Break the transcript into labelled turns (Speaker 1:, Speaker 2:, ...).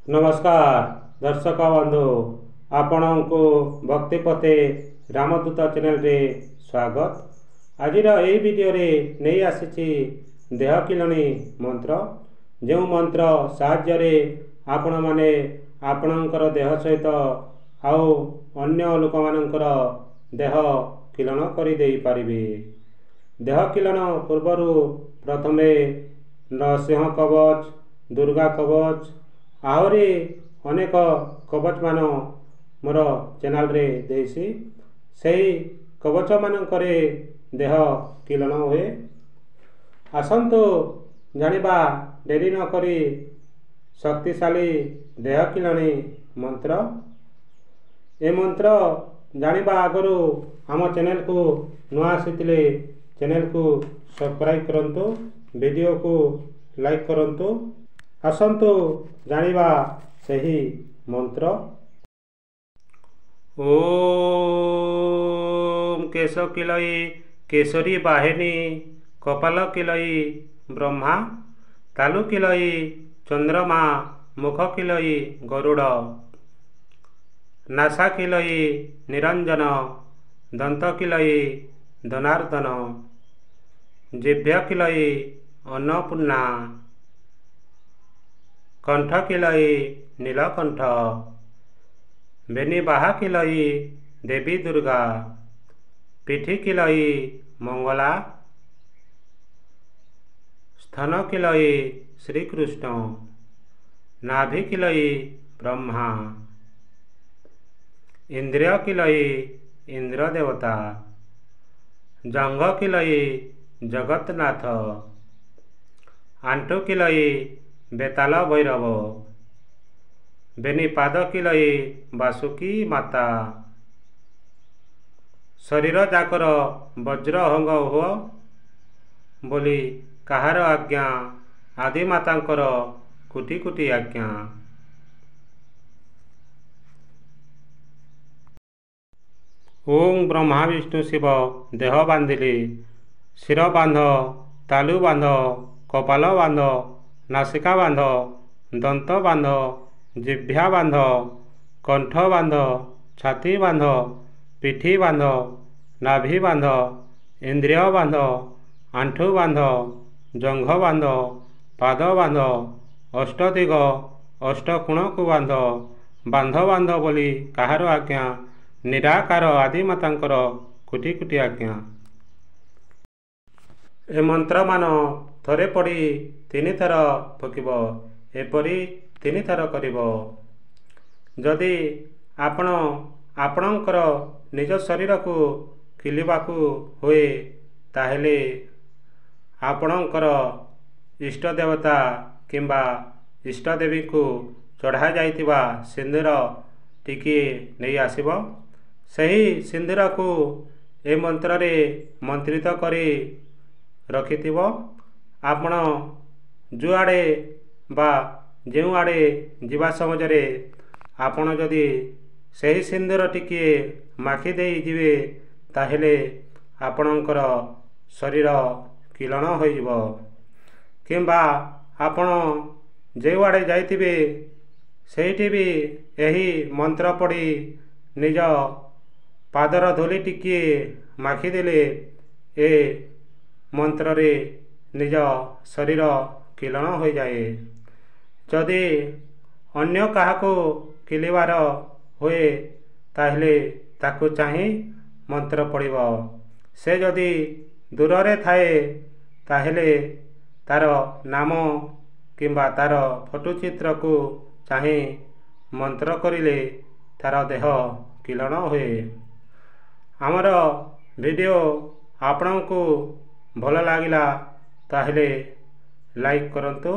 Speaker 1: नमस्कार दर्शक बंधु आपण को भक्ति पते रामदूत चैनल रे स्वागत। आज वीडियो रे नहीं आसी देह किलणी मंत्र जो मंत्र साहाय्य रे आपण माने आपणकर देह सहित आउ अन्य लोक मानकर देह किलन करि देई परिबे। देह किलन पूर्वर प्रथमे नरसिंह कवच, दुर्गा कवच आहरी अनेक कवच मान मोर चैनल रे देसी सही कवच मानकरे देह किलन हुए। आसंतु जानिबा डेरी न करी शक्तिशाली देह किलणी मंत्र। ए मंत्र जानिबा आगरू आम चैनल को नुआ आसीतिले चैनल को सब्सक्राइब करंतु, वीडियो को लाइक करंतु। आसंतु जानिबा सही मंत्र। ओम केश किलई केशरी बाहिनी, कपाल किलई ब्रह्मा, तालु किलई चंद्रमा, मुख किलई गरुड़, नासा किलई निरंजन, दंत किलई धनार्दन, जिभ्य किलई अन्नपूर्णा, कंठ किलई नीलकंठ, बेनिबाहा किलई देवी दुर्गा, पिठी किलई मंगला, स्तन किलई श्रीकृष्ण, नाभि किलई ब्रह्मा, इंद्रिय किलई इंद्र देवता, जंघ किलई जगन्नाथ, आंटू किलई बेताल भैरव, बेनिपाद किलई बासुकी माता, शरीर जाकर वज्र हंग हो बोली काहार आज्ञा, आदि मातांकर कोटि कोटि आज्ञा। ओम ब्रह्मा विष्णु शिव देह बांधिले, शिर बांध, तालु बांध, कपाल बांध, नासिका बांध, दंत बांध, जिभ्या बांध, कंठ बांध, छाती बांध, पिठी बांध, नाभि बांध, इंद्रिय बांध, आंठू बांध, जंघ बांध, पाद बांध, अष्टदिग अष्टकोण को बांध, बांध बांध बोली काहार आज्ञा, निराकार आदि मातांकर कोटि कोटि आज्ञा। ए मंत्र मान थरे पढ़ी 3 थर फुकिब, एपरी 3 थर करिब। जदि आपण आपणकर निज शरीर को किलिबाकू हुए ताहेले आपणकर इष्ट देवता किंबा इष्ट देवी को चढ़ा जाइतिबा सिंदूर टिके नहीं आसिब। सही सिंदूर को ए मंत्र रे मंत्रित करी रखिथिब। आपण जुआड़े बा जो आड़े जीवा समझरे आपण जदि सही सिंदूर टिके माखी देई जिवे ताहेले आपणकर शरीर किलन होइब। किंबा आपण जो आड़े जाइथिबे सेठी भी यही मंत्र पढ़ी निज पादर धूली टिके माखीदेले ए मंत्र रे निज शरीर किलन हो जाए। जदि अन्य काहाको किलिबार हुए ताहले ताकू चाही मंत्र पढ़िब। से जदि दूर रे थाए ताहले तार नाम किंबा तार फोटो चित्र को चाही मंत्र करिले तार देह किलन हुए। आमर वीडियो आपन को भल लागिला ताहले लाइक करंतु।